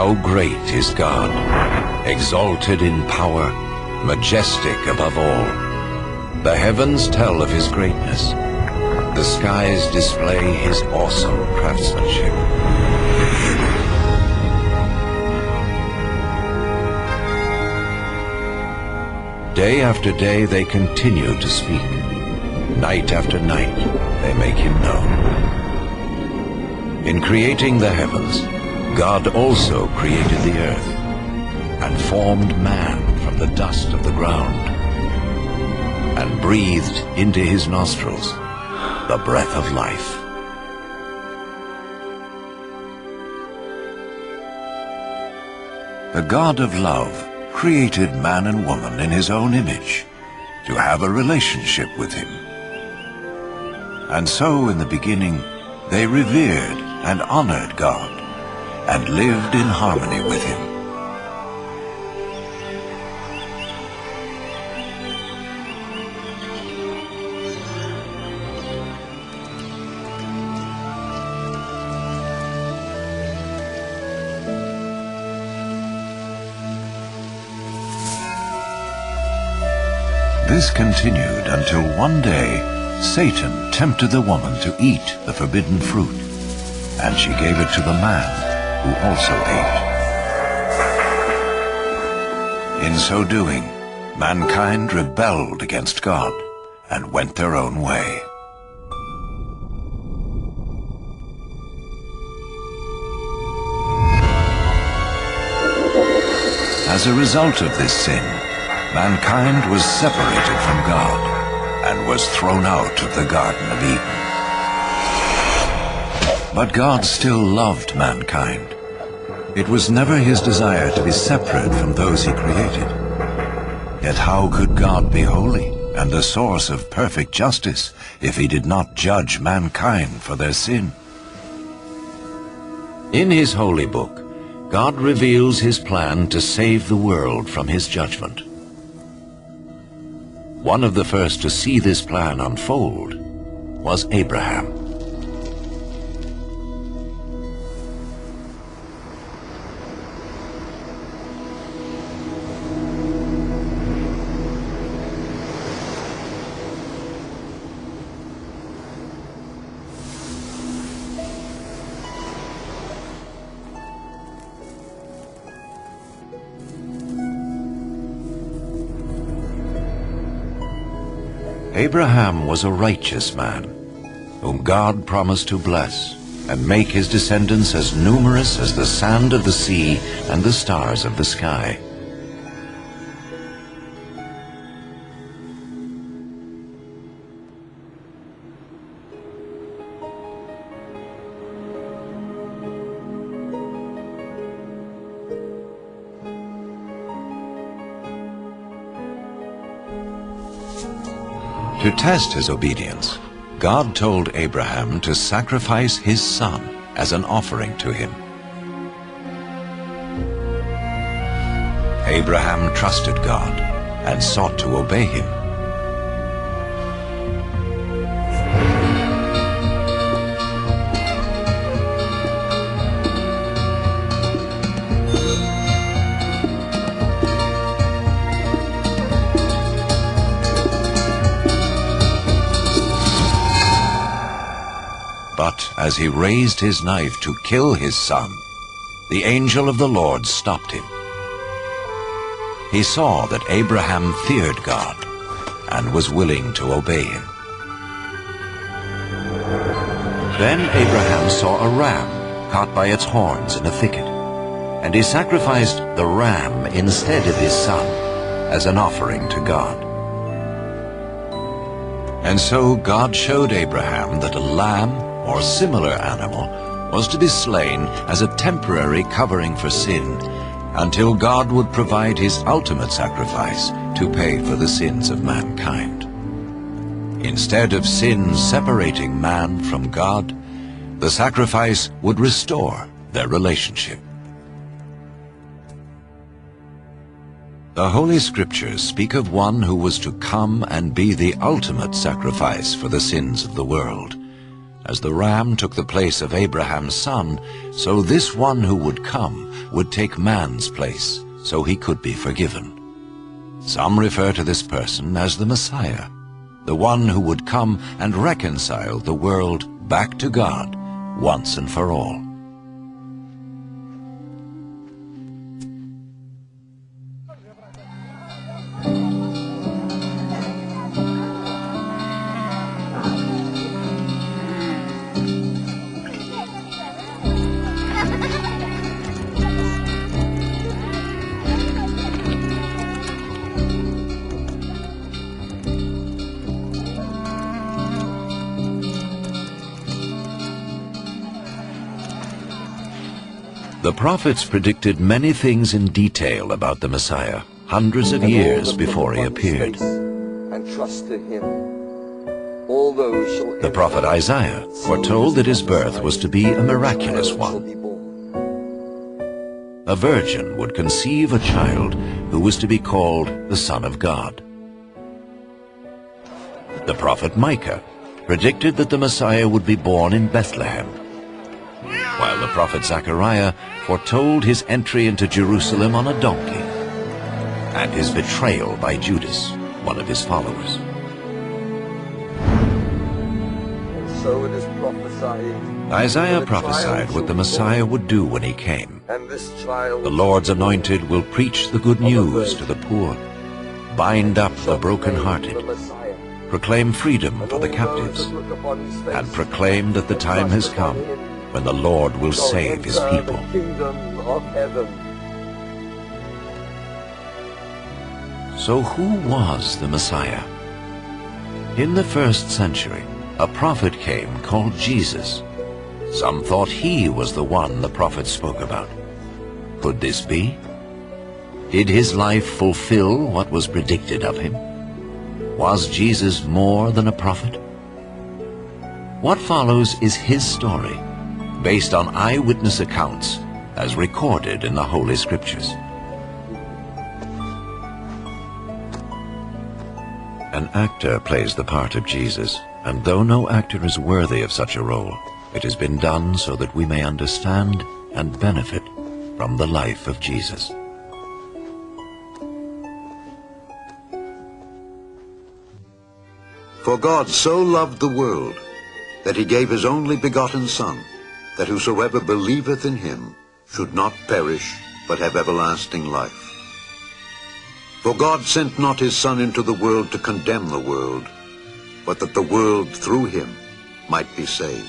How great is God, exalted in power, majestic above all. The heavens tell of his greatness. The skies display his awesome craftsmanship. Day after day they continue to speak. Night after night they make him known. In creating the heavens, God also created the earth and formed man from the dust of the ground and breathed into his nostrils the breath of life. The God of love created man and woman in his own image to have a relationship with him. And so in the beginning they revered and honored God and lived in harmony with him. This continued until one day Satan tempted the woman to eat the forbidden fruit, and she gave it to the man, who also ate. In so doing, mankind rebelled against God and went their own way. As a result of this sin, mankind was separated from God and was thrown out of the Garden of Eden. But God still loved mankind. It was never his desire to be separate from those he created. Yet how could God be holy and the source of perfect justice if he did not judge mankind for their sin? In his holy book, God reveals his plan to save the world from his judgment. One of the first to see this plan unfold was Abraham. Abraham was a righteous man, whom God promised to bless and make his descendants as numerous as the sand of the sea and the stars of the sky. To test his obedience, God told Abraham to sacrifice his son as an offering to him. Abraham trusted God and sought to obey him. But as he raised his knife to kill his son, the angel of the Lord stopped him. He saw that Abraham feared God and was willing to obey him. Then Abraham saw a ram caught by its horns in a thicket, and he sacrificed the ram instead of his son as an offering to God. And so God showed Abraham that a lamb or similar animal was to be slain as a temporary covering for sin until God would provide his ultimate sacrifice to pay for the sins of mankind. Instead of sin separating man from God, the sacrifice would restore their relationship. The Holy Scriptures speak of one who was to come and be the ultimate sacrifice for the sins of the world, As the ram took the place of Abraham's son, so this one who would come would take man's place, so he could be forgiven. Some refer to this person as the Messiah, the one who would come and reconcile the world back to God once and for all. The prophets predicted many things in detail about the Messiah, hundreds of years before he appeared. The prophet Isaiah foretold that his birth was to be a miraculous one. A virgin would conceive a child who was to be called the Son of God. The prophet Micah predicted that the Messiah would be born in Bethlehem, while the prophet Zechariah foretold his entry into Jerusalem on a donkey and his betrayal by Judas, one of his followers. So it is prophesied. Isaiah prophesied what the Messiah would do when he came. The Lord's anointed will preach the good news to the poor, bind up the brokenhearted, proclaim freedom for the captives, and proclaim that the time has come when the Lord will save his people. So who was the Messiah? In the first century, a prophet came called Jesus. Some thought he was the one the prophet spoke about. Could this be? Did his life fulfill what was predicted of him? Was Jesus more than a prophet? What follows is his story, based on eyewitness accounts as recorded in the Holy Scriptures. An actor plays the part of Jesus, and though no actor is worthy of such a role, it has been done so that we may understand and benefit from the life of Jesus. For God so loved the world that he gave his only begotten Son, that whosoever believeth in him should not perish, but have everlasting life. For God sent not his Son into the world to condemn the world, but that the world through him might be saved.